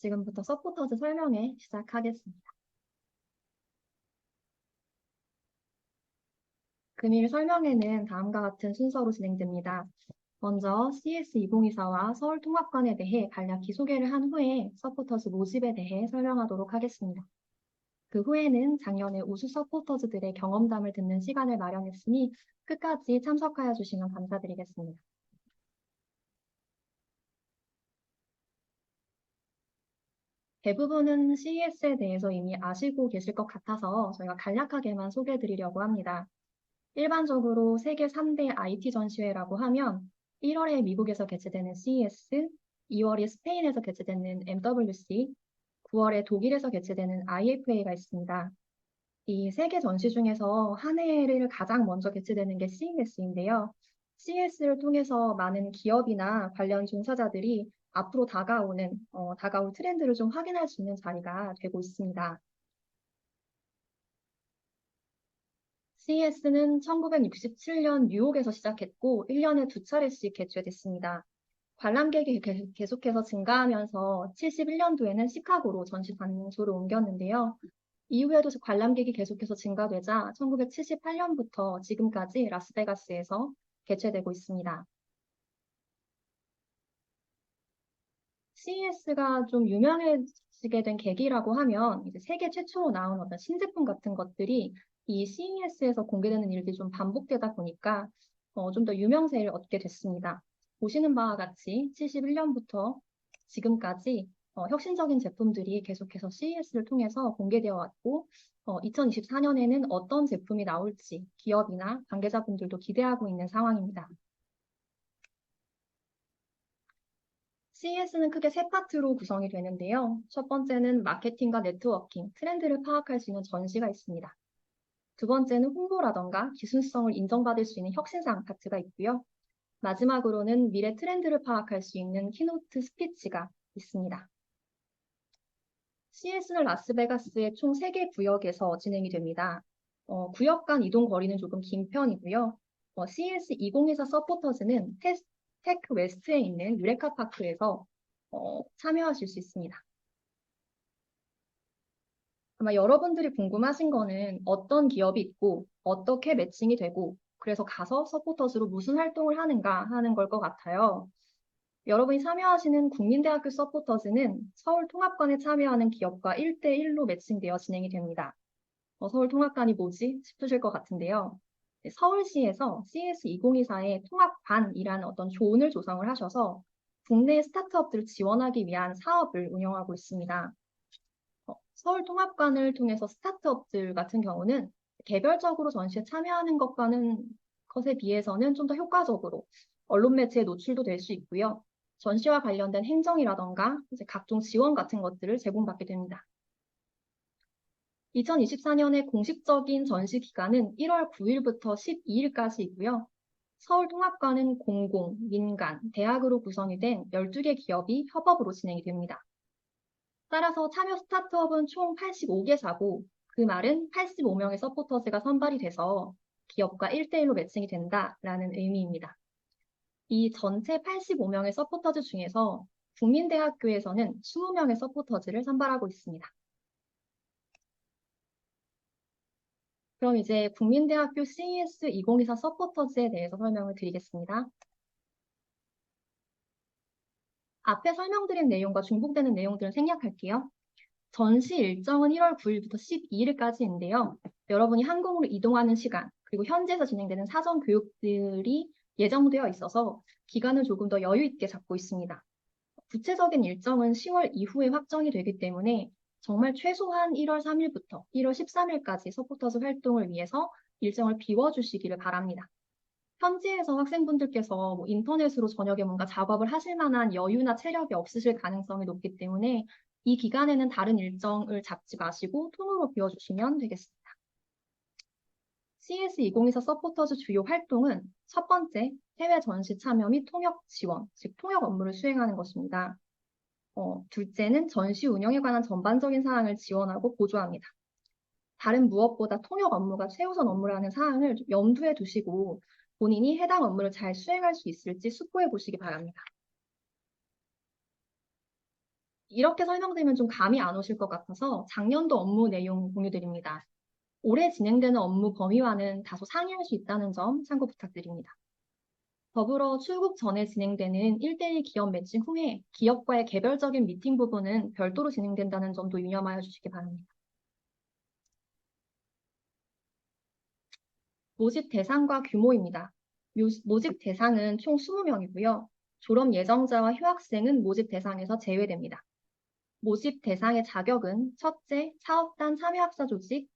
지금부터 서포터즈 설명회 시작하겠습니다. 금일 설명회는 다음과 같은 순서로 진행됩니다. 먼저 CS2024와 서울통합관에 대해 간략히 소개를 한 후에 서포터즈 모집에 대해 설명하도록 하겠습니다. 그 후에는 작년에 우수 서포터즈들의 경험담을 듣는 시간을 마련했으니 끝까지 참석하여 주시면 감사드리겠습니다. 대부분은 CES에 대해서 이미 아시고 계실 것 같아서 저희가 간략하게만 소개해 드리려고 합니다. 일반적으로 세계 3대 IT 전시회라고 하면 1월에 미국에서 개최되는 CES, 2월에 스페인에서 개최되는 MWC, 9월에 독일에서 개최되는 IFA가 있습니다. 이 세 개 전시 중에서 한 해를 가장 먼저 개최되는 게 CES인데요. CES를 통해서 많은 기업이나 관련 종사자들이 앞으로 다가올 트렌드를 좀 확인할 수 있는 자리가 되고 있습니다. CES는 1967년 뉴욕에서 시작했고 1년에 2차례씩 개최됐습니다. 관람객이 계속해서 증가하면서 71년도에는 시카고로 전시 장소를 옮겼는데요. 이후에도 관람객이 계속해서 증가되자 1978년부터 지금까지 라스베가스에서 개최되고 있습니다. CES가 좀 유명해지게 된 계기라고 하면 이제 세계 최초로 나온 어떤 신제품 같은 것들이 이 CES에서 공개되는 일들이 좀 반복되다 보니까 좀 더 유명세를 얻게 됐습니다. 보시는 바와 같이 71년부터 지금까지 혁신적인 제품들이 계속해서 CES를 통해서 공개되어 왔고 2024년에는 어떤 제품이 나올지 기업이나 관계자분들도 기대하고 있는 상황입니다. CES는 크게 세 파트로 구성이 되는데요. 첫 번째는 마케팅과 네트워킹, 트렌드를 파악할 수 있는 전시가 있습니다. 두 번째는 홍보라던가 기술성을 인정받을 수 있는 혁신상 파트가 있고요. 마지막으로는 미래 트렌드를 파악할 수 있는 키노트 스피치가 있습니다. CES는 라스베가스의 총 3개 구역에서 진행이 됩니다. 구역 간 이동 거리는 조금 긴 편이고요. CES 2024 서포터즈는 테크 웨스트에 있는 유레카 파크에서 참여하실 수 있습니다. 아마 여러분들이 궁금하신 거는 어떤 기업이 있고 어떻게 매칭이 되고 그래서 가서 서포터즈로 무슨 활동을 하는가 하는 걸 것 같아요. 여러분이 참여하시는 국민대학교 서포터즈는 서울통합관에 참여하는 기업과 1대1로 매칭되어 진행이 됩니다. 서울통합관이 뭐지 싶으실 것 같은데요. 서울시에서 CS2024의 통합관이라는 어떤 존을 조성을 하셔서 국내 스타트업들을 지원하기 위한 사업을 운영하고 있습니다. 서울통합관을 통해서 스타트업들 같은 경우는 개별적으로 전시에 참여하는 것에 비해서는 좀 더 효과적으로 언론 매체에 노출도 될 수 있고요. 전시와 관련된 행정이라던가 이제 각종 지원 같은 것들을 제공받게 됩니다. 2024년의 공식적인 전시 기간은 1월 9일부터 12일까지이고요. 서울통합관은 공공, 민간, 대학으로 구성이 된 12개 기업이 협업으로 진행이 됩니다. 따라서 참여 스타트업은 총 85개사고 그 말은 85명의 서포터즈가 선발이 돼서 기업과 1대1로 매칭이 된다라는 의미입니다. 이 전체 85명의 서포터즈 중에서 국민대학교에서는 20명의 서포터즈를 선발하고 있습니다. 그럼 이제 국민대학교 CES 2024 서포터즈에 대해서 설명을 드리겠습니다. 앞에 설명드린 내용과 중복되는 내용들은 생략할게요. 전시 일정은 1월 9일부터 12일까지인데요. 여러분이 항공으로 이동하는 시간, 그리고 현지에서 진행되는 사전 교육들이 예정되어 있어서 기간을 조금 더 여유 있게 잡고 있습니다. 구체적인 일정은 10월 이후에 확정이 되기 때문에 정말 최소한 1월 3일부터 1월 13일까지 서포터즈 활동을 위해서 일정을 비워주시기를 바랍니다. 현지에서 학생분들께서 인터넷으로 저녁에 뭔가 작업을 하실 만한 여유나 체력이 없으실 가능성이 높기 때문에 이 기간에는 다른 일정을 잡지 마시고 통으로 비워주시면 되겠습니다. CS2024 서포터즈 주요 활동은 첫 번째, 해외 전시 참여 및 통역 지원, 즉 통역 업무를 수행하는 것입니다. 둘째는 전시 운영에 관한 전반적인 사항을 지원하고 보조합니다. 다른 무엇보다 통역 업무가 최우선 업무라는 사항을 염두에 두시고 본인이 해당 업무를 잘 수행할 수 있을지 숙고해 보시기 바랍니다. 이렇게 설명드리면 좀 감이 안 오실 것 같아서 작년도 업무 내용 공유드립니다. 올해 진행되는 업무 범위와는 다소 상이할 수 있다는 점 참고 부탁드립니다. 더불어 출국 전에 진행되는 1대1 기업 매칭 후에 기업과의 개별적인 미팅 부분은 별도로 진행된다는 점도 유념하여 주시기 바랍니다. 모집 대상과 규모입니다. 모집 대상은 총 20명이고요. 졸업 예정자와 휴학생은 모집 대상에서 제외됩니다. 모집 대상의 자격은 첫째, 사업단 참여학사 조직,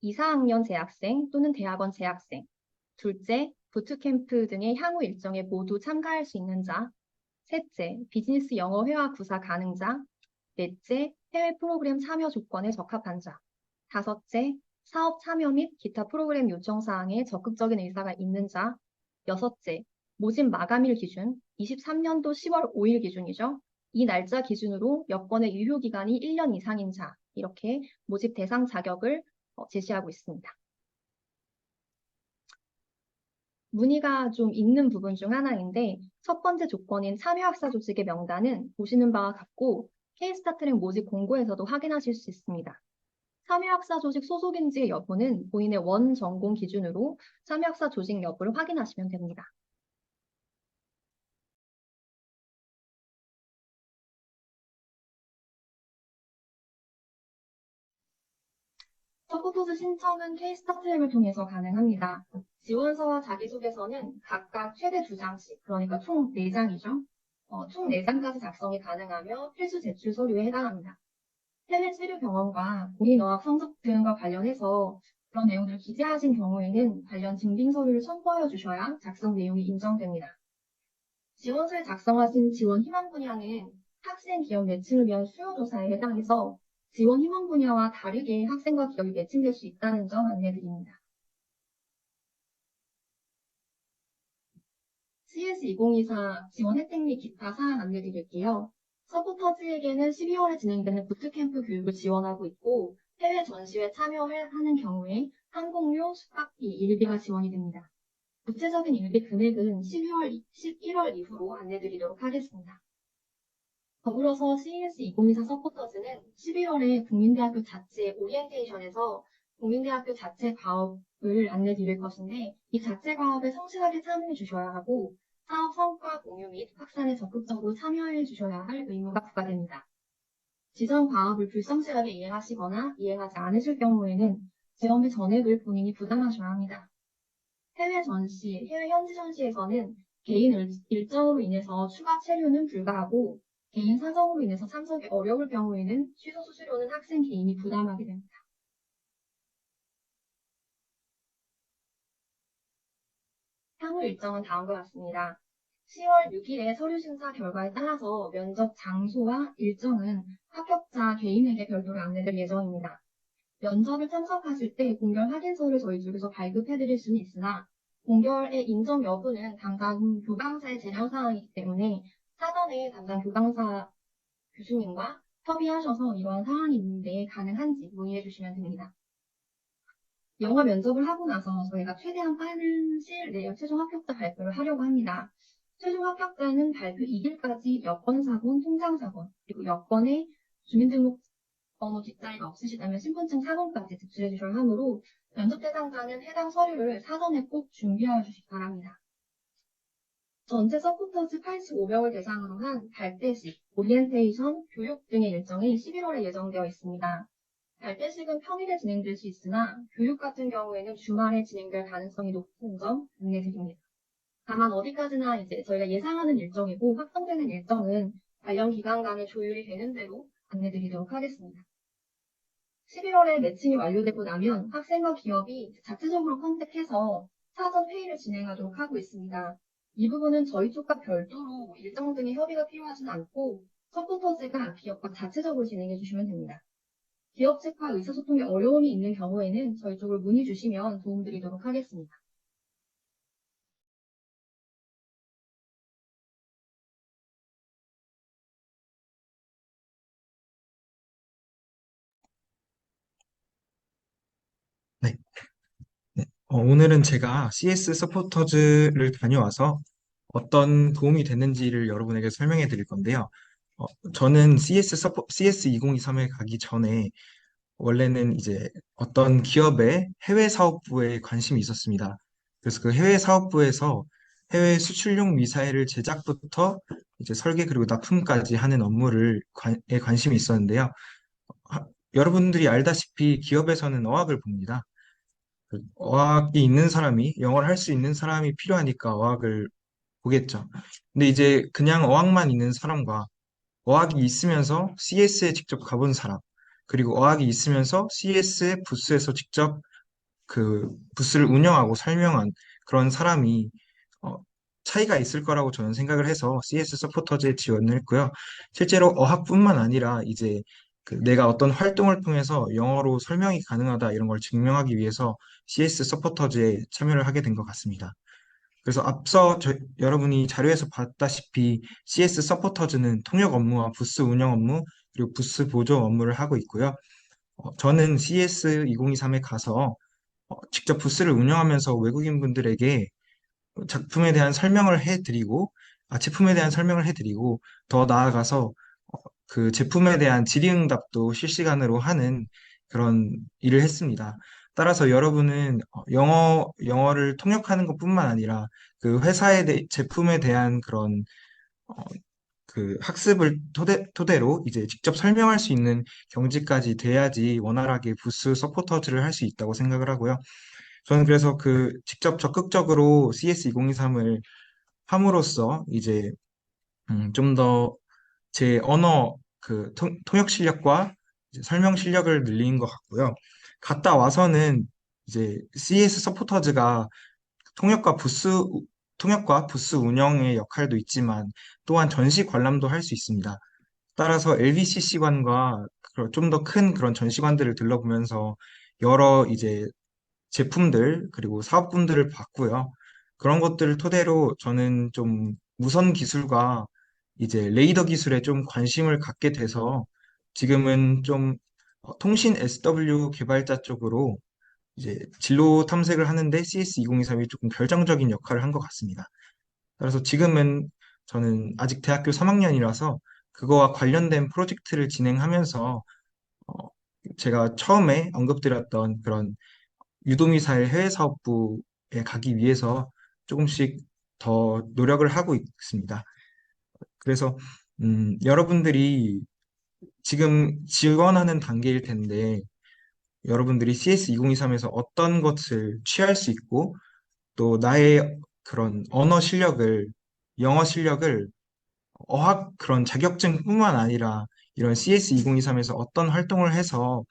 2, 4학년 재학생 또는 대학원 재학생, 둘째, 부트캠프 등의 향후 일정에 모두 참가할 수 있는 자, 셋째, 비즈니스 영어 회화 구사 가능자, 넷째, 해외 프로그램 참여 조건에 적합한 자, 다섯째, 사업 참여 및 기타 프로그램 요청 사항에 적극적인 의사가 있는 자, 여섯째, 모집 마감일 기준, 23년도 10월 5일 기준이죠. 이 날짜 기준으로 여권의 유효 기간이 1년 이상인 자, 이렇게 모집 대상 자격을 제시하고 있습니다. 문의가 좀 있는 부분 중 하나인데 첫 번째 조건인 참여학사 조직의 명단은 보시는 바와 같고 K스타트랙 모집 공고에서도 확인하실 수 있습니다. 참여학사 조직 소속인지의 여부는 본인의 원 전공 기준으로 참여학사 조직 여부를 확인하시면 됩니다. 서포터즈 신청은 K스타트랙을 통해서 가능합니다. 지원서와 자기소개서는 각각 최대 2장씩, 그러니까 총 4장이죠. 총 4장까지 작성이 가능하며 필수 제출 서류에 해당합니다. 해외 체류 경험과 본인 어학 성적 등과 관련해서 그런 내용들을 기재하신 경우에는 관련 증빙 서류를 첨부하여 주셔야 작성 내용이 인정됩니다. 지원서에 작성하신 지원 희망 분야는 학생 기업 매칭을 위한 수요 조사에 해당해서 지원 희망 분야와 다르게 학생과 기업이 매칭될 수 있다는 점 안내드립니다. CS2024 지원 혜택 및 기타 사항 안내드릴게요. 서포터즈에게는 12월에 진행되는 부트캠프 교육을 지원하고 있고 해외 전시회 참여하는 경우에 항공료, 숙박비, 일비가 지원이 됩니다. 구체적인 일비 금액은 11월 이후로 안내드리도록 하겠습니다. 더불어서 CS2024 서포터즈는 11월에 국민대학교 자체 오리엔테이션에서 국민대학교 자체 과업을 안내드릴 것인데 이 자체 과업에 성실하게 참여해 주셔야 하고 사업 성과 공유 및 확산에 적극적으로 참여해 주셔야 할 의무가 부과됩니다. 지정 과업을 불성실하게 이행하시거나 이행하지 않으실 경우에는 지원비 전액을 본인이 부담하셔야 합니다. 해외 전시, 해외 현지 전시에서는 개인 일정으로 인해서 추가 체류는 불가하고 개인 사정으로 인해서 참석이 어려울 경우에는 취소 수수료는 학생 개인이 부담하게 됩니다. 향후 일정은 다음과 같습니다. 10월 6일에 서류 심사 결과에 따라서 면접 장소와 일정은 합격자 개인에게 별도로 안내될 예정입니다. 면접을 참석하실 때 공결 확인서를 저희 쪽에서 발급해드릴 수는 있으나 공결의 인정 여부는 담당 교강사의 재량 사항이기 때문에 사전에 담당 교강사 교수님과 협의하셔서 이러한 상황이 있는데 가능한지 문의해 주시면 됩니다. 영어 면접을 하고 나서 저희가 최대한 빠른 시일 내에 최종 합격자 발표를 하려고 합니다. 최종 합격자는 발표 2일까지 여권 사본, 통장 사본, 그리고 여권에 주민등록번호 뒷자리가 없으시다면 신분증 사본까지 제출해 주셔야 하므로 면접 대상자는 해당 서류를 사전에 꼭 준비하여 주시기 바랍니다. 전체 서포터즈 85명을 대상으로 한 발대식, 오리엔테이션, 교육 등의 일정이 11월에 예정되어 있습니다. 발대식은 평일에 진행될 수 있으나 교육 같은 경우에는 주말에 진행될 가능성이 높은 점 안내드립니다. 다만 어디까지나 이제 저희가 예상하는 일정이고 확정되는 일정은 관련 기관 간에 조율이 되는 대로 안내드리도록 하겠습니다. 11월에 매칭이 완료되고 나면 학생과 기업이 자체적으로 컨택해서 사전 회의를 진행하도록 하고 있습니다. 이 부분은 저희 쪽과 별도로 일정 등의 협의가 필요하지는 않고 서포터즈가 기업과 자체적으로 진행해 주시면 됩니다. 기업 측과 의사소통에 어려움이 있는 경우에는 저희 쪽을 문의 주시면 도움드리도록 하겠습니다. 네. 네. 오늘은 제가 CS 서포터즈를 다녀와서 어떤 도움이 됐는지를 여러분에게 설명해 드릴 건데요. 어, 저는 CS 2023에 가기 전에 원래는 이제 어떤 기업의 해외 사업부에 관심이 있었습니다. 그래서 그 해외 사업부에서 해외 수출용 미사일을 제작부터 이제 설계 그리고 납품까지 하는 업무에 관심이 있었는데요. 하- 여러분들이 알다시피 기업에서는 어학을 봅니다. 그 어학이 있는 사람이, 영어를 할 수 있는 사람이 필요하니까 어학을 보겠죠. 근데 이제 그냥 어학만 있는 사람과 어학이 있으면서 CS에 직접 가본 사람, 그리고 어학이 있으면서 CS의 부스에서 직접 그 부스를 운영하고 설명한 그런 사람이 어, 차이가 있을 거라고 저는 생각을 해서 CS 서포터즈에 지원을 했고요. 실제로 어학뿐만 아니라 이제 그 내가 어떤 활동을 통해서 영어로 설명이 가능하다 이런 걸 증명하기 위해서 CS 서포터즈에 참여를 하게 된 것 같습니다. 그래서 앞서 여러분이 자료에서 봤다시피 CS 서포터즈는 통역 업무와 부스 운영 업무 그리고 부스 보조 업무를 하고 있고요. 저는 CS 2023에 가서 직접 부스를 운영하면서 외국인 분들에게 작품에 대한 설명을 해드리고, 제품에 대한 설명을 해드리고, 더 나아가서 그 제품에 대한 질의응답도 실시간으로 하는 그런 일을 했습니다. 따라서 여러분은 영어를 통역하는 것뿐만 아니라 그 제품에 대한 그런 어, 그 학습을 토대로 이제 직접 설명할 수 있는 경지까지 돼야지 원활하게 부스 서포터즈를 할 수 있다고 생각을 하고요. 저는 그래서 그 직접 적극적으로 CS 2023을 함으로써 이제 좀 더 제 언어 통역 실력과 이제 설명 실력을 늘린 것 같고요. 갔다 와서는 이제 CS 서포터즈가 통역과 부스 통역과 부스 운영의 역할도 있지만 또한 전시 관람도 할 수 있습니다. 따라서 LVCC관과 좀 더 큰 그런 전시관들을 들러보면서 여러 이제 제품들 그리고 사업군들을 봤고요. 그런 것들을 토대로 저는 좀 무선 기술과 이제 레이더 기술에 좀 관심을 갖게 돼서 지금은 좀 통신 SW 개발자 쪽으로 이제 진로 탐색을 하는데 CS2023이 조금 결정적인 역할을 한 것 같습니다. 그래서 지금은 저는 아직 대학교 3학년이라서 그거와 관련된 프로젝트를 진행하면서 어, 제가 처음에 언급드렸던 그런 유도미사일 해외 사업부에 가기 위해서 조금씩 더 노력을 하고 있습니다. 그래서 여러분들이 지금 지원하는 단계일 텐데 여러분들이 CS2023에서 어떤 것을 취할 수 있고 또 나의 그런 언어 실력을 영어 실력을 어학 그런 자격증뿐만 아니라 이런 CS2023에서 어떤 활동을 해서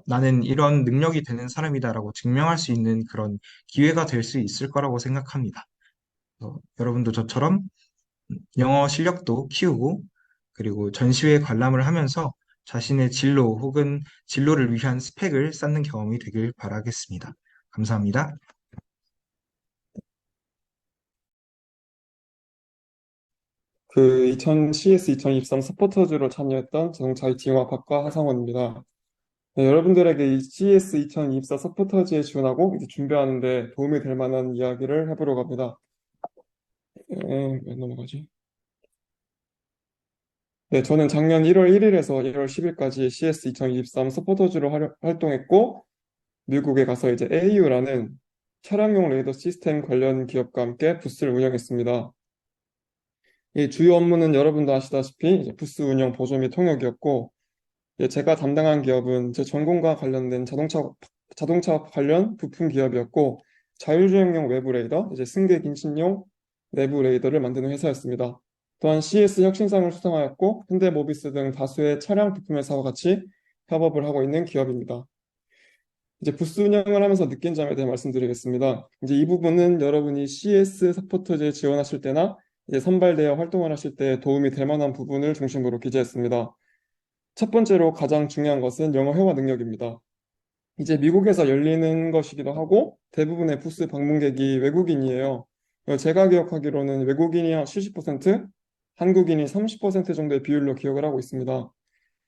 나는 이런 능력이 되는 사람이다라고 증명할 수 있는 그런 기회가 될 수 있을 거라고 생각합니다. 여러분도 저처럼 영어 실력도 키우고 그리고 전시회 관람을 하면서 자신의 진로 혹은 진로를 위한 스펙을 쌓는 경험이 되길 바라겠습니다. 감사합니다. CS 2023 서포터즈로 참여했던 자동차 IT 융합학과 하상원입니다. 네, 여러분들에게 이 CS 2024 서포터즈에 지원하고 이제 준비하는데 도움이 될 만한 이야기를 해보려고 합니다. 왜 넘어가지? 네, 저는 작년 1월 1일에서 1월 10일까지 CS 2023 서포터즈로 활동했고, 미국에 가서 이제 AU라는 차량용 레이더 시스템 관련 기업과 함께 부스를 운영했습니다. 이 주요 업무는 여러분도 아시다시피 이제 부스 운영, 보조 및 통역이었고, 제가 담당한 기업은 제 전공과 관련된 자동차 관련 부품 기업이었고, 자율주행용 외부 레이더, 이제 승객 인식용 내부 레이더를 만드는 회사였습니다. 또한 CS 혁신상을 수상하였고, 현대모비스 등 다수의 차량 부품 회사와 같이 협업을 하고 있는 기업입니다. 이제 부스 운영을 하면서 느낀 점에 대해 말씀드리겠습니다. 이제 이 부분은 여러분이 CS 서포터즈에 지원하실 때나 이제 선발되어 활동을 하실 때 도움이 될 만한 부분을 중심으로 기재했습니다. 첫 번째로 가장 중요한 것은 영어 회화 능력입니다. 이제 미국에서 열리는 것이기도 하고 대부분의 부스 방문객이 외국인이에요. 제가 기억하기로는 외국인이 한 70%, 한국인이 30% 정도의 비율로 기억을 하고 있습니다.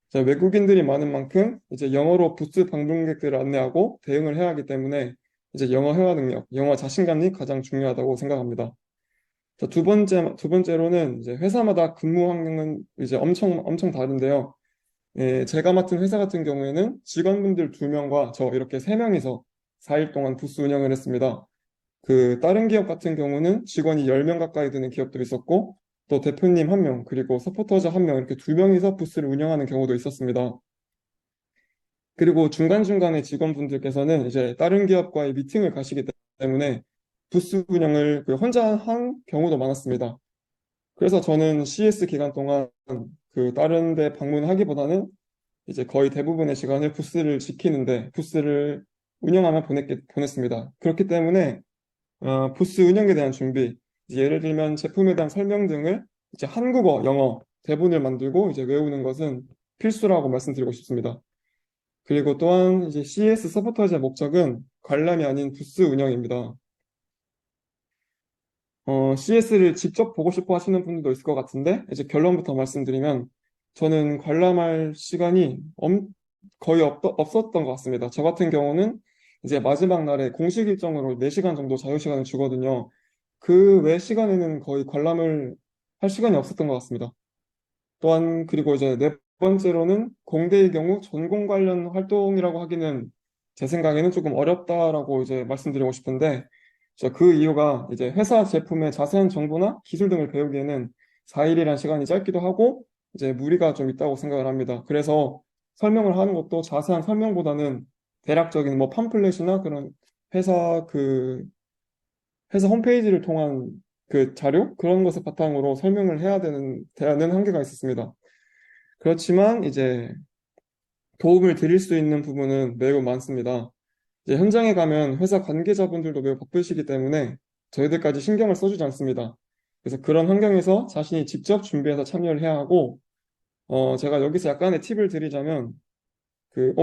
자, 외국인들이 많은 만큼 이제 영어로 부스 방문객들을 안내하고 대응을 해야 하기 때문에 이제 영어 회화 능력, 영어 자신감이 가장 중요하다고 생각합니다. 자, 두 번째로는 이제 회사마다 근무 환경은 이제 엄청 다른데요. 예, 제가 맡은 회사 같은 경우에는 직원분들 2명과 저 이렇게 3명이서 4일 동안 부스 운영을 했습니다. 그 다른 기업 같은 경우는 직원이 10명 가까이 되는 기업도 있었고 또 대표님 1명 그리고 서포터즈 1명 이렇게 2명이서 부스를 운영하는 경우도 있었습니다. 그리고 중간중간에 직원분들께서는 이제 다른 기업과의 미팅을 가시기 때문에 부스 운영을 혼자 한 경우도 많았습니다. 그래서 저는 CS 기간 동안 그 다른 데 방문하기보다는 이제 거의 대부분의 시간을 부스를 지키는데 부스를 운영하며 보냈습니다. 그렇기 때문에 부스 운영에 대한 준비, 이제 예를 들면 제품에 대한 설명 등을 이제 한국어, 영어 대본을 만들고 이제 외우는 것은 필수라고 말씀드리고 싶습니다. 그리고 또한 이제 CS 서포터즈의 목적은 관람이 아닌 부스 운영입니다. CS를 직접 보고 싶어 하시는 분들도 있을 것 같은데, 이제 결론부터 말씀드리면, 저는 관람할 시간이 거의 없었던 것 같습니다. 저 같은 경우는 이제 마지막 날에 공식 일정으로 4시간 정도 자유시간을 주거든요. 그 외 시간에는 거의 관람을 할 시간이 없었던 것 같습니다. 또한, 그리고 이제 네 번째로는 공대의 경우 전공 관련 활동이라고 하기는 제 생각에는 조금 어렵다라고 이제 말씀드리고 싶은데, 그 이유가 이제 회사 제품의 자세한 정보나 기술 등을 배우기에는 4일이란 시간이 짧기도 하고 이제 무리가 좀 있다고 생각을 합니다. 그래서 설명을 하는 것도 자세한 설명보다는 대략적인 뭐 팜플렛이나 그런 회사 회사 홈페이지를 통한 그 자료 그런 것을 바탕으로 설명을 해야 되는 한계가 있었습니다. 그렇지만 이제 도움을 드릴 수 있는 부분은 매우 많습니다. 이제 현장에 가면 회사 관계자분들도 매우 바쁘시기 때문에 저희들까지 신경을 써주지 않습니다. 그래서 그런 환경에서 자신이 직접 준비해서 참여를 해야 하고, 제가 여기서 약간의 팁을 드리자면, 그,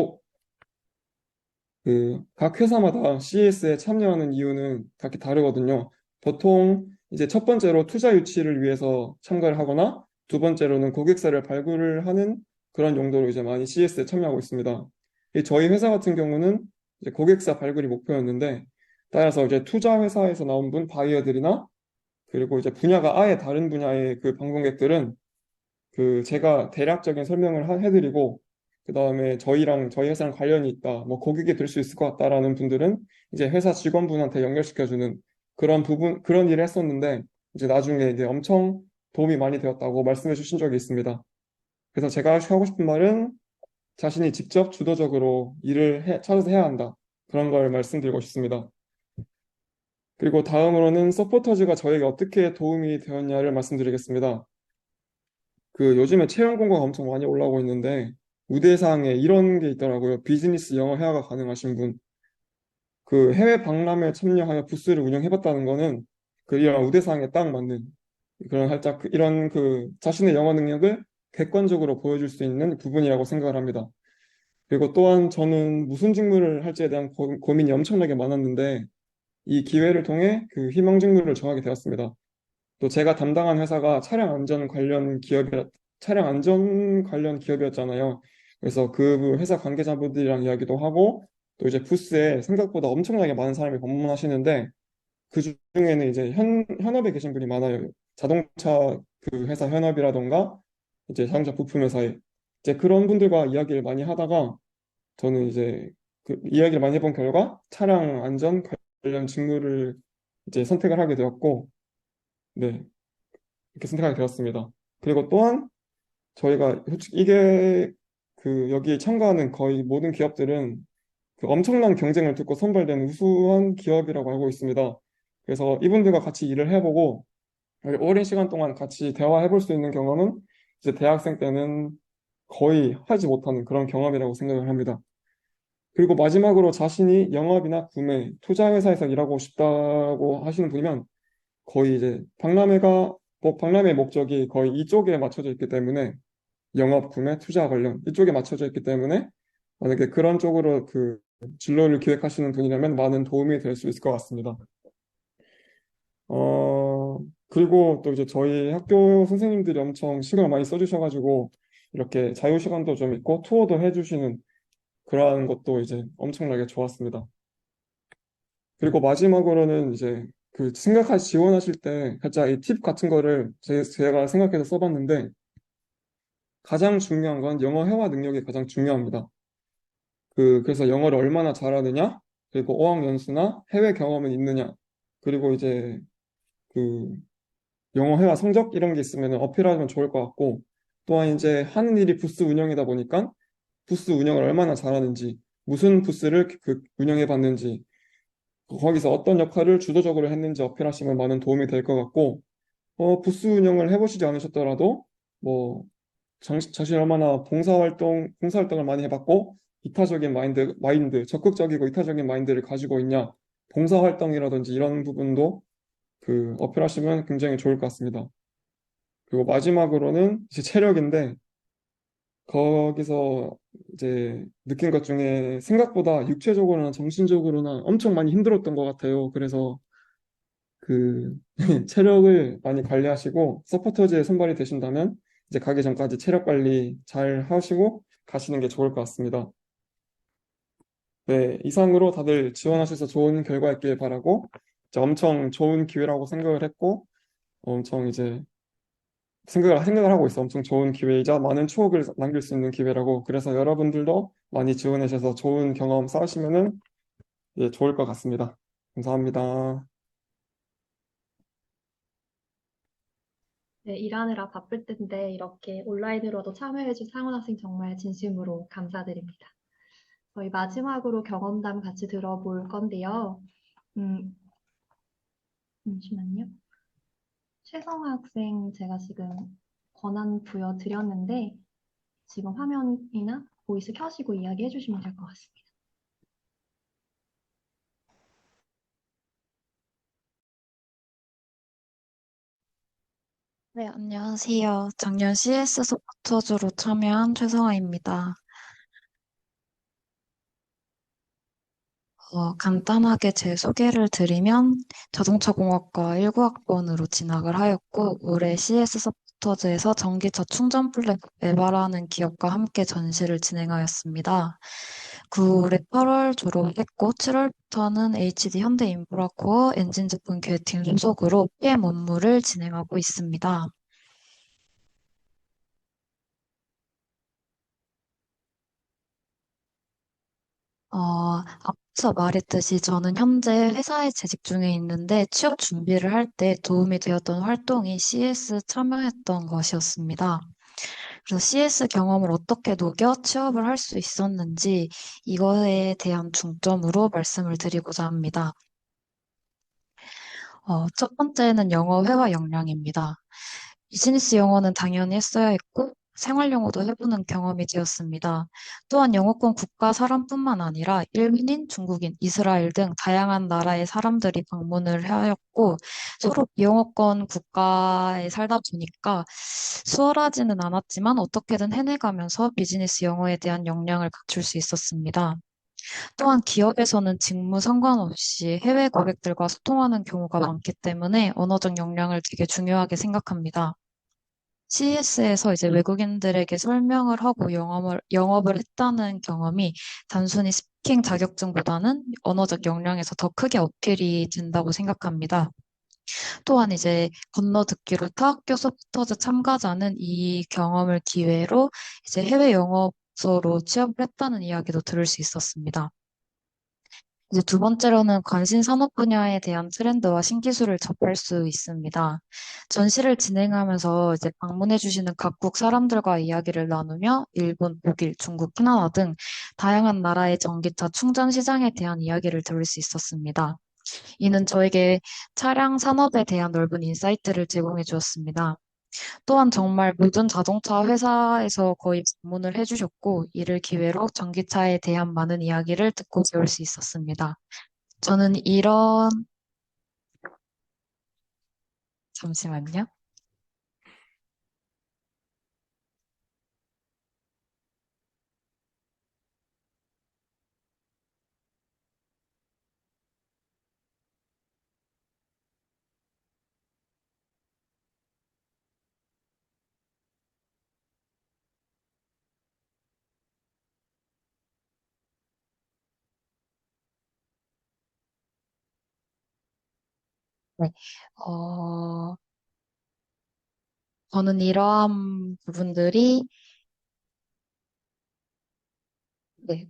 각 회사마다 CS에 참여하는 이유는 각기 다르거든요. 보통 이제 첫 번째로 투자 유치를 위해서 참가를 하거나, 두 번째로는 고객사를 발굴을 하는 그런 용도로 이제 많이 CS에 참여하고 있습니다. 저희 회사 같은 경우는 이제 고객사 발굴이 목표였는데, 따라서 이제 투자 회사에서 나온 분, 바이어들이나, 그리고 이제 분야가 아예 다른 분야의 그 방문객들은 그 제가 대략적인 설명을 해드리고, 그 다음에 저희 회사랑 관련이 있다, 뭐 고객이 될 수 있을 것 같다라는 분들은 이제 회사 직원분한테 연결시켜주는 그런 일을 했었는데, 이제 나중에 이제 엄청 도움이 많이 되었다고 말씀해 주신 적이 있습니다. 그래서 제가 하고 싶은 말은 자신이 직접 주도적으로 찾아서 해야 한다. 그런 걸 말씀드리고 싶습니다. 그리고 다음으로는 서포터즈가 저에게 어떻게 도움이 되었냐를 말씀드리겠습니다. 그 요즘에 채용 공고가 엄청 많이 올라오고 있는데 우대사항에 이런 게 있더라고요. 비즈니스 영어 회화가 가능하신 분. 그 해외 박람회 참여하여 부스를 운영해봤다는 거는 그 이런 우대사항에 딱 맞는 그런 살짝 이런 그 자신의 영어 능력을 객관적으로 보여줄 수 있는 부분이라고 생각을 합니다. 그리고 또한 저는 무슨 직무를 할지에 대한 고민이 엄청나게 많았는데 이 기회를 통해 그 희망 직무를 정하게 되었습니다. 또 제가 담당한 회사가 차량 안전 관련 기업이었잖아요. 그래서 그 회사 관계자분들이랑 이야기도 하고 또 이제 부스에 생각보다 엄청나게 많은 사람이 방문하시는데 그 중에는 이제 현업에 계신 분이 많아요. 자동차 그 회사 현업이라던가 이제 자동차 부품 회사에 이제 그런 분들과 이야기를 많이 하다가 저는 이제 그 이야기를 많이 해본 결과 차량 안전 관련 직무를 이제 선택을 하게 되었고, 네, 이렇게 선택하게 되었습니다. 그리고 또한 저희가 솔직히 이게 그 여기 참가하는 거의 모든 기업들은 그 엄청난 경쟁을 뚫고 선발된 우수한 기업이라고 알고 있습니다. 그래서 이분들과 같이 일을 해보고 오랜 시간 동안 같이 대화해 볼 수 있는 경험은 이제 대학생 때는 거의 하지 못하는 그런 경험이라고 생각을 합니다. 그리고 마지막으로 자신이 영업이나 구매, 투자 회사에서 일하고 싶다고 하시는 분이면 거의 이제 박람회 목적이 거의 이쪽에 맞춰져 있기 때문에 영업, 구매, 투자 관련 이쪽에 맞춰져 있기 때문에 만약에 그런 쪽으로 그 진로를 기획하시는 분이라면 많은 도움이 될 수 있을 것 같습니다. 그리고 또 이제 저희 학교 선생님들이 엄청 시간을 많이 써주셔가지고 이렇게 자유시간도 좀 있고 투어도 해주시는 그러한 것도 이제 엄청나게 좋았습니다. 그리고 마지막으로는 이제 그 지원하실 때 살짝 이 팁 같은 거를 제가 생각해서 써봤는데 가장 중요한 건 영어 회화 능력이 가장 중요합니다. 그래서 영어를 얼마나 잘하느냐, 그리고 어학연수나 해외 경험은 있느냐, 그리고 이제 그 영어 회화 성적 이런 게 있으면 어필하면 좋을 것 같고, 또한 이제 하는 일이 부스 운영이다 보니까 부스 운영을 얼마나 잘하는지, 무슨 부스를 운영해 봤는지, 거기서 어떤 역할을 주도적으로 했는지 어필하시면 많은 도움이 될 것 같고, 부스 운영을 해보시지 않으셨더라도, 뭐, 자신이 얼마나 봉사활동을 많이 해봤고, 이타적인 적극적이고 이타적인 마인드를 가지고 있냐, 봉사활동이라든지 이런 부분도 어필하시면 굉장히 좋을 것 같습니다. 그리고 마지막으로는 이제 체력인데, 거기서 이제 느낀 것 중에 생각보다 육체적으로나 정신적으로나 엄청 많이 힘들었던 것 같아요. 그래서 그 체력을 많이 관리하시고 서포터즈에 선발이 되신다면 이제 가기 전까지 체력 관리 잘 하시고 가시는 게 좋을 것 같습니다. 네, 이상으로 다들 지원하셔서 좋은 결과 있길 바라고 이제 엄청 좋은 기회라고 생각을 했고 엄청 이제 생각을 하고 있어. 엄청 좋은 기회이자 많은 추억을 남길 수 있는 기회라고. 그래서 여러분들도 많이 지원해 주셔서 좋은 경험 쌓으시면은 예, 좋을 것 같습니다. 감사합니다. 네, 일하느라 바쁠 텐데 이렇게 온라인으로도 참여해준 상원 학생 정말 진심으로 감사드립니다. 저희 마지막으로 경험담 같이 들어볼 건데요. 음, 잠시만요. 최성화 학생 제가 지금 권한 부여 드렸는데 지금 화면이나 보이스 켜시고 이야기해 주시면 될 것 같습니다. 네, 안녕하세요. 작년 CS 서포터즈로 참여한 최성아입니다. 간단하게 제 소개를 드리면 자동차공학과 19학번으로 진학을 하였고 올해 CS 서포터즈에서 전기차 충전 플랫 에바라는 기업과 함께 전시를 진행하였습니다. 그 올해 8월 졸업했고 7월부터는 HD 현대인프라코어 엔진 제품 기획팀 소속으로 PM 업무를 진행하고 있습니다. 앞서 말했듯이 저는 현재 회사에 재직 중에 있는데 취업 준비를 할 때 도움이 되었던 활동이 CS 참여했던 것이었습니다. 그래서 CS 경험을 어떻게 녹여 취업을 할 수 있었는지 이거에 대한 중점으로 말씀을 드리고자 합니다. 첫 번째는 영어 회화 역량입니다. 비즈니스 영어는 당연히 했어야 했고, 생활 영어도 해보는 경험이 되었습니다. 또한 영어권 국가 사람뿐만 아니라 일본인, 중국인, 이스라엘 등 다양한 나라의 사람들이 방문을 하였고, 서로 비영어권 국가에 살다 보니까 수월하지는 않았지만 어떻게든 해내가면서 비즈니스 영어에 대한 역량을 갖출 수 있었습니다. 또한 기업에서는 직무 상관없이 해외 고객들과 소통하는 경우가 많기 때문에 언어적 역량을 되게 중요하게 생각합니다. CES에서 이제 외국인들에게 설명을 하고 영업을 했다는 경험이 단순히 스피킹 자격증보다는 언어적 역량에서 더 크게 어필이 된다고 생각합니다. 또한 이제 건너듣기로 타학교 소프터즈 참가자는 이 경험을 기회로 이제 해외 영업소로 취업을 했다는 이야기도 들을 수 있었습니다. 이제 두 번째로는 관심 산업 분야에 대한 트렌드와 신기술을 접할 수 있습니다. 전시를 진행하면서 이제 방문해 주시는 각국 사람들과 이야기를 나누며 일본, 독일, 중국, 캐나다 등 다양한 나라의 전기차 충전 시장에 대한 이야기를 들을 수 있었습니다. 이는 저에게 차량 산업에 대한 넓은 인사이트를 제공해 주었습니다. 또한 정말 모든 자동차 회사에서 거의 방문을 해주셨고, 이를 기회로 전기차에 대한 많은 이야기를 듣고 배울 수 있었습니다. 저는 잠시만요. 네. 어, 저는 이러한 부분들이, 네,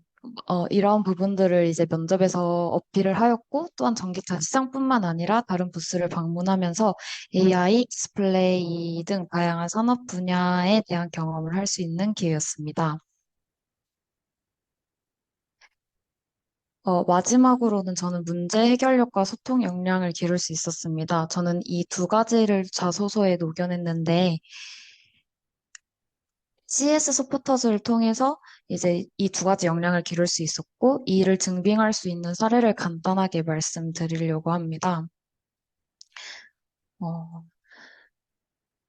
이러한 부분들을 이제 면접에서 어필을 하였고, 또한 전기차 시장뿐만 아니라 다른 부스를 방문하면서 AI, 디스플레이 등 다양한 산업 분야에 대한 경험을 할 수 있는 기회였습니다. 마지막으로는 저는 문제 해결력과 소통 역량을 기를 수 있었습니다. 저는 이 두 가지를 자소서에 녹여냈는데, CS 서포터즈를 통해서 이제 이 두 가지 역량을 기를 수 있었고, 이를 증빙할 수 있는 사례를 간단하게 말씀드리려고 합니다. 어,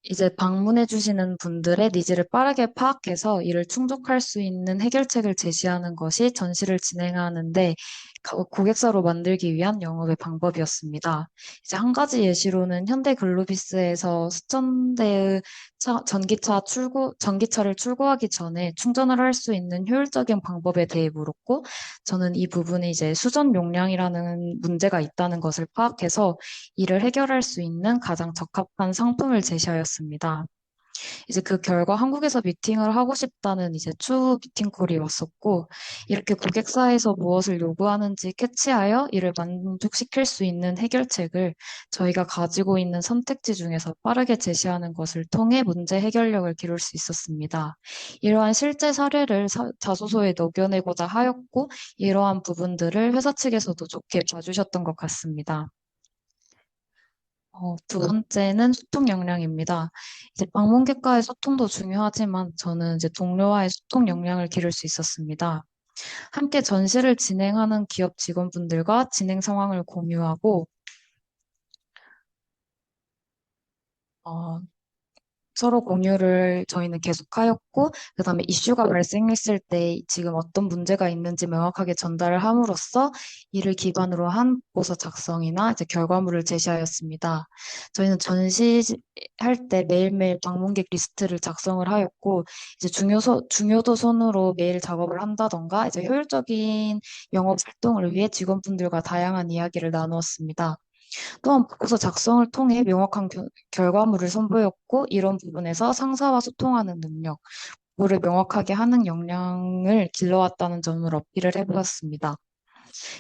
이제 방문해 주시는 분들의 니즈를 빠르게 파악해서 이를 충족할 수 있는 해결책을 제시하는 것이 전시를 진행하는데 고객사로 만들기 위한 영업의 방법이었습니다. 이제 한 가지 예시로는 현대 글로비스에서 수천 대의 전기차를 출고하기 전에 충전을 할 수 있는 효율적인 방법에 대해 물었고, 저는 이 부분에 이제 수전 용량이라는 문제가 있다는 것을 파악해서 이를 해결할 수 있는 가장 적합한 상품을 제시하였습니다. 이제 그 결과 한국에서 미팅을 하고 싶다는 이제 추후 미팅콜이 왔었고, 이렇게 고객사에서 무엇을 요구하는지 캐치하여 이를 만족시킬 수 있는 해결책을 저희가 가지고 있는 선택지 중에서 빠르게 제시하는 것을 통해 문제 해결력을 기를 수 있었습니다. 이러한 실제 사례를 자소서에 녹여내고자 하였고, 이러한 부분들을 회사 측에서도 좋게 봐주셨던 것 같습니다. 두 번째는 소통 역량입니다. 이제 방문객과의 소통도 중요하지만 저는 이제 동료와의 소통 역량을 기를 수 있었습니다. 함께 전시를 진행하는 기업 직원분들과 진행 상황을 공유하고, 어, 서로 공유를 저희는 계속하였고, 그다음에 이슈가 발생했을 때 지금 어떤 문제가 있는지 명확하게 전달을 함으로써 이를 기반으로 한 보고서 작성이나 이제 결과물을 제시하였습니다. 저희는 전시할 때 매일매일 방문객 리스트를 작성을 하였고, 이제 중요도 순으로 매일 작업을 한다던가, 이제 효율적인 영업 활동을 위해 직원분들과 다양한 이야기를 나누었습니다. 또한 보고서 작성을 통해 명확한 결과물을 선보였고, 이런 부분에서 상사와 소통하는 능력, 뭐를 명확하게 하는 역량을 길러왔다는 점을 어필을 해보았습니다.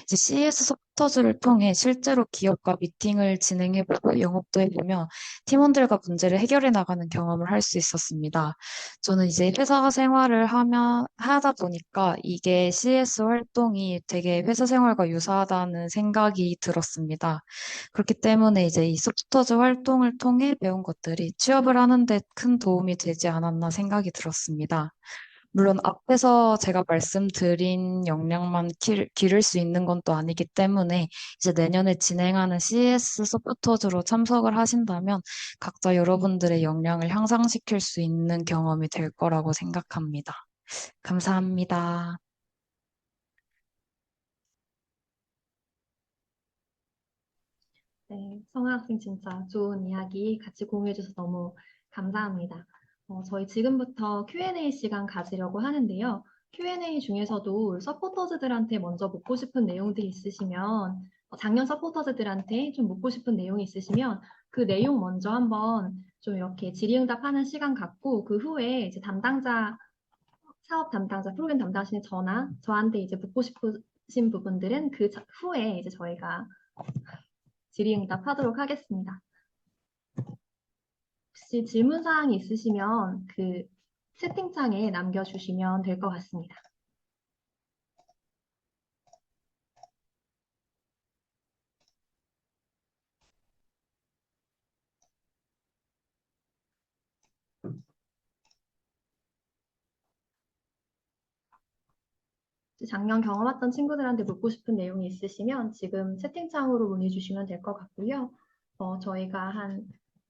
이제 CS 소프터즈를 통해 실제로 기업과 미팅을 진행해보고 영업도 해보며 팀원들과 문제를 해결해 나가는 경험을 할 수 있었습니다. 저는 이제 회사 생활을 하다 보니까 이게 CS 활동이 되게 회사 생활과 유사하다는 생각이 들었습니다. 그렇기 때문에 이제 이 소프터즈 활동을 통해 배운 것들이 취업을 하는데 큰 도움이 되지 않았나 생각이 들었습니다. 물론 앞에서 제가 말씀드린 역량만 기를 수 있는 건 또 아니기 때문에 이제 내년에 진행하는 CS 서포터즈로 참석을 하신다면 각자 여러분들의 역량을 향상시킬 수 있는 경험이 될 거라고 생각합니다. 감사합니다. 네, 성아 학생 진짜 좋은 이야기 같이 공유해 주셔서 너무 감사합니다. 저희 지금부터 Q&A 시간 가지려고 하는데요. Q&A 중에서도 서포터즈들한테 먼저 묻고 싶은 내용들이 있으시면, 작년 서포터즈들한테 좀 묻고 싶은 내용이 있으시면 그 내용 먼저 한번 좀 이렇게 질의응답하는 시간 갖고 그 후에 이제 사업 담당자, 프로그램 담당하시는 저한테 이제 묻고 싶으신 부분들은 그 후에 이제 저희가 질의응답하도록 하겠습니다. 혹시 질문 사항이 있으시면 그 채팅창에 남겨주시면 될 것 같습니다. 작년 경험했던 친구들한테 묻고 싶은 내용이 있으시면 지금 채팅창으로 문의 주시면 될 것 같고요. 저희가 한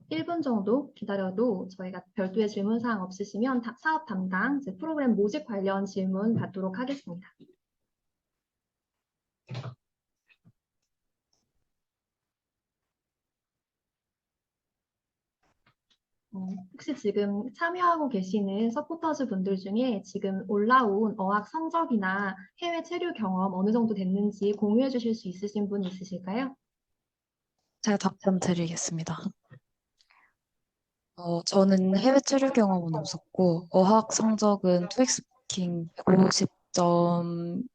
1분 정도 기다려도 저희가 별도의 질문 사항 없으시면 사업 담당, 프로그램 모집 관련 질문 받도록 하겠습니다. 혹시 지금 참여하고 계시는 서포터즈 분들 중에 지금 올라온 어학 성적이나 해외 체류 경험 어느 정도 됐는지 공유해 주실 수 있으신 분 있으실까요? 제가 답변 드리겠습니다. 저는 해외 체류 경험은 없었고, 어학 성적은 토익 스피킹 150점인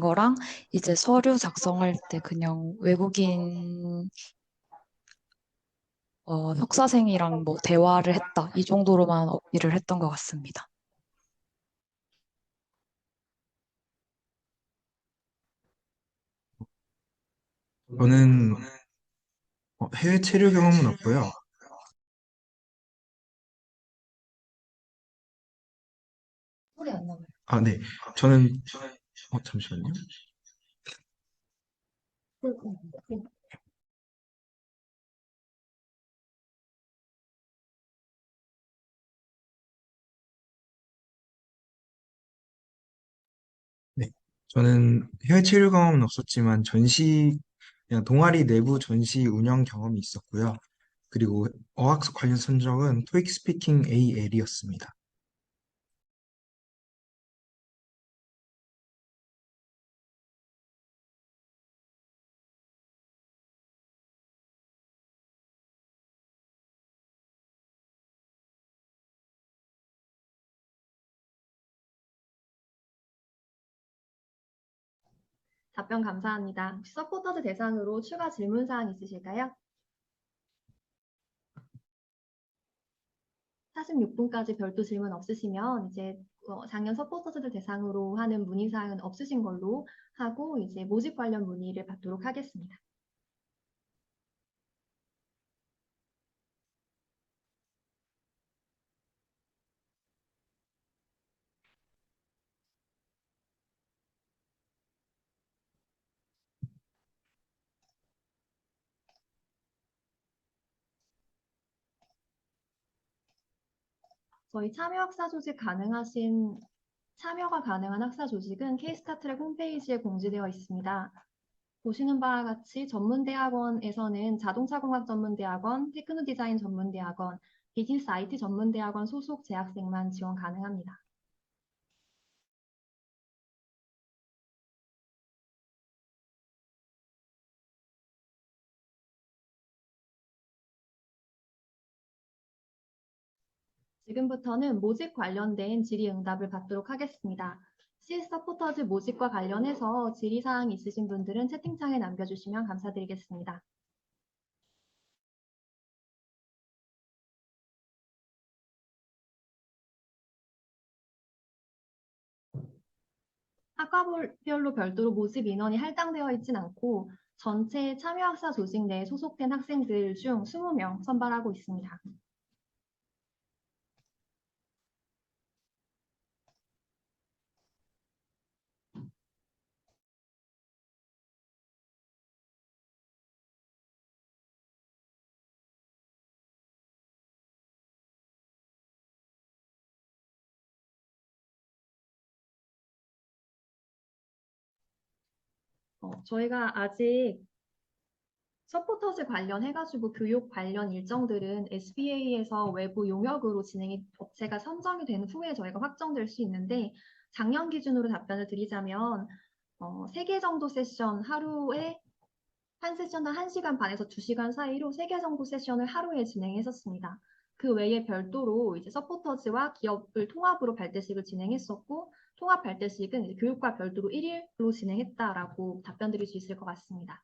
거랑, 이제 서류 작성할 때 그냥 외국인 석사생이랑 뭐 대화를 했다. 이 정도로만 어필을 했던 것 같습니다. 저는 해외 체류 경험은 없고요. 소리 안 나와요. 아, 네. 저는, 잠시만요. 네. 저는 해외 체류 경험은 없었지만 그냥 동아리 내부 전시 운영 경험이 있었고요. 그리고 어학 관련 성적은 토익 스피킹 AL이었습니다. 답변 감사합니다. 혹시 서포터즈 대상으로 추가 질문 사항 있으실까요? 46분까지 별도 질문 없으시면 이제 작년 서포터즈들 대상으로 하는 문의 사항은 없으신 걸로 하고 이제 모집 관련 문의를 받도록 하겠습니다. 저희 참여가 가능한 학사 조직은 K스타트랙 홈페이지에 공지되어 있습니다. 보시는 바와 같이 전문대학원에서는 자동차공학 전문대학원, 테크노디자인 전문대학원, 비즈니스 IT 전문대학원 소속 재학생만 지원 가능합니다. 지금부터는 모집 관련된 질의응답을 받도록 하겠습니다. CS 서포터즈 모집과 관련해서 질의사항이 있으신 분들은 채팅창에 남겨주시면 감사드리겠습니다. 학과별로 별도로 모집 인원이 할당되어 있진 않고 전체 참여학사 조직 내에 소속된 학생들 중 20명 선발하고 있습니다. 저희가 아직 서포터즈 관련해가지고 교육 관련 일정들은 SBA에서 외부 용역으로 업체가 선정이 된 후에 저희가 확정될 수 있는데 작년 기준으로 답변을 드리자면 3개 정도 세션 하루에 한 세션당 1시간 반에서 2시간 사이로 3개 정도 세션을 하루에 진행했었습니다. 그 외에 별도로 이제 서포터즈와 기업을 통합으로 발대식을 진행했었고 통합 발대식은 이제 교육과 별도로 1일로 진행했다라고 답변 드릴 수 있을 것 같습니다.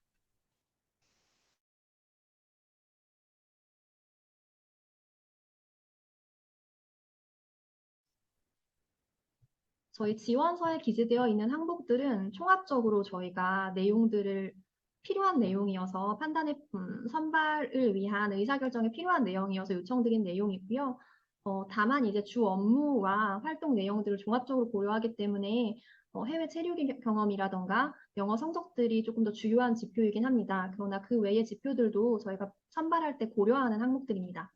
저희 지원서에 기재되어 있는 항목들은 총합적으로 저희가 필요한 내용이어서 선발을 위한 의사결정에 필요한 내용이어서 요청드린 내용이고요. 다만 이제 주 업무와 활동 내용들을 종합적으로 고려하기 때문에 해외 체류 경험이라던가 영어 성적들이 조금 더 주요한 지표이긴 합니다. 그러나 그 외의 지표들도 저희가 선발할 때 고려하는 항목들입니다.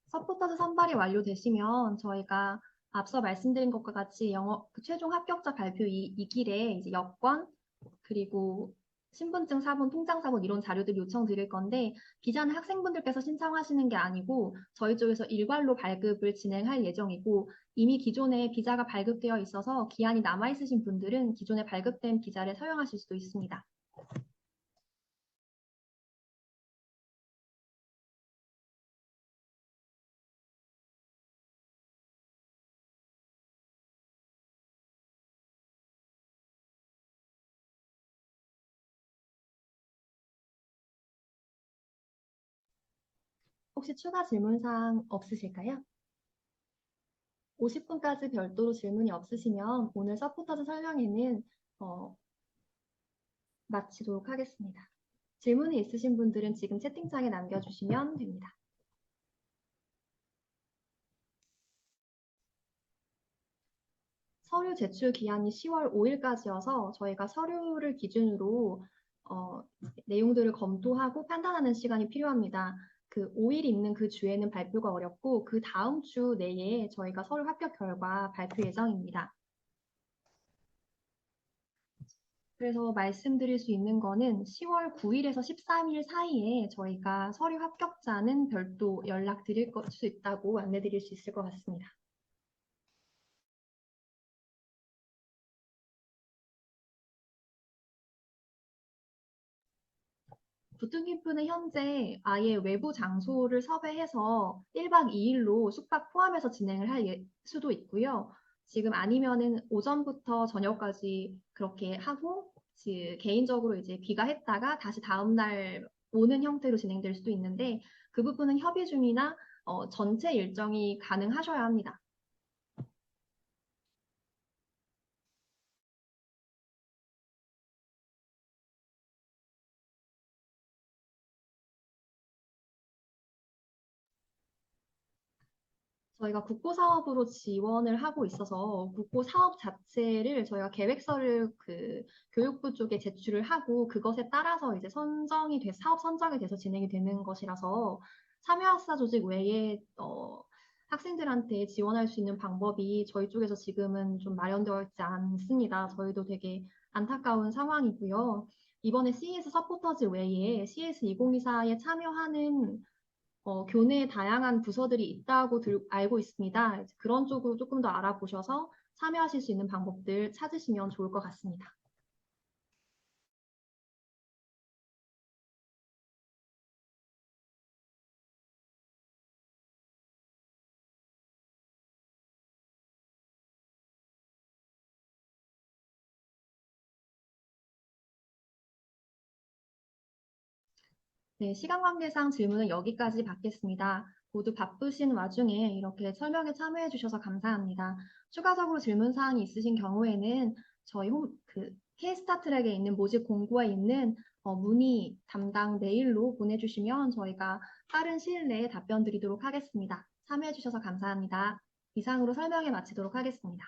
서포터즈 선발이 완료되시면 저희가 앞서 말씀드린 것과 같이 그 최종 합격자 발표 이 길에 이제 여권 그리고 신분증 사본, 통장 사본 이런 자료들 요청드릴 건데 비자는 학생분들께서 신청하시는 게 아니고 저희 쪽에서 일괄로 발급을 진행할 예정이고 이미 기존에 비자가 발급되어 있어서 기한이 남아있으신 분들은 기존에 발급된 비자를 사용하실 수도 있습니다. 혹시 추가 질문사항 없으실까요? 50분까지 별도로 질문이 없으시면 오늘 서포터즈 설명회는 마치도록 하겠습니다. 질문이 있으신 분들은 지금 채팅창에 남겨주시면 됩니다. 서류 제출 기한이 10월 5일까지여서 저희가 서류를 기준으로 내용들을 검토하고 판단하는 시간이 필요합니다. 그 5일 있는 그 주에는 발표가 어렵고 그 다음 주 내에 저희가 서류 합격 결과 발표 예정입니다. 그래서 말씀드릴 수 있는 거는 10월 9일에서 13일 사이에 저희가 서류 합격자는 별도 연락드릴 수 있다고 안내드릴 수 있을 것 같습니다. 부트캠프는 현재 아예 외부 장소를 섭외해서 1박 2일로 숙박 포함해서 진행을 할 수도 있고요. 지금 아니면은 오전부터 저녁까지 그렇게 하고 개인적으로 이제 귀가했다가 다시 다음날 오는 형태로 진행될 수도 있는데 그 부분은 협의 중이나 전체 일정이 가능하셔야 합니다. 저희가 국보사업으로 지원을 하고 있어서 국보사업 자체를 저희가 계획서를 그 교육부 쪽에 제출을 하고 그것에 따라서 이제 사업 선정이 돼서 진행이 되는 것이라서 참여학사 조직 외에 학생들한테 지원할 수 있는 방법이 저희 쪽에서 지금은 좀 마련되어 있지 않습니다. 저희도 되게 안타까운 상황이고요. 이번에 CES 서포터즈 외에 CES 2024에 참여하는 교내에 다양한 부서들이 있다고 알고 있습니다. 그런 쪽으로 조금 더 알아보셔서 참여하실 수 있는 방법들 찾으시면 좋을 것 같습니다. 네, 시간 관계상 질문은 여기까지 받겠습니다. 모두 바쁘신 와중에 이렇게 설명에 참여해 주셔서 감사합니다. 추가적으로 질문 사항이 있으신 경우에는 저희 K스타트랙에 있는 모집 공고에 있는 문의 담당 메일로 보내주시면 저희가 빠른 시일 내에 답변 드리도록 하겠습니다. 참여해 주셔서 감사합니다. 이상으로 설명회 마치도록 하겠습니다.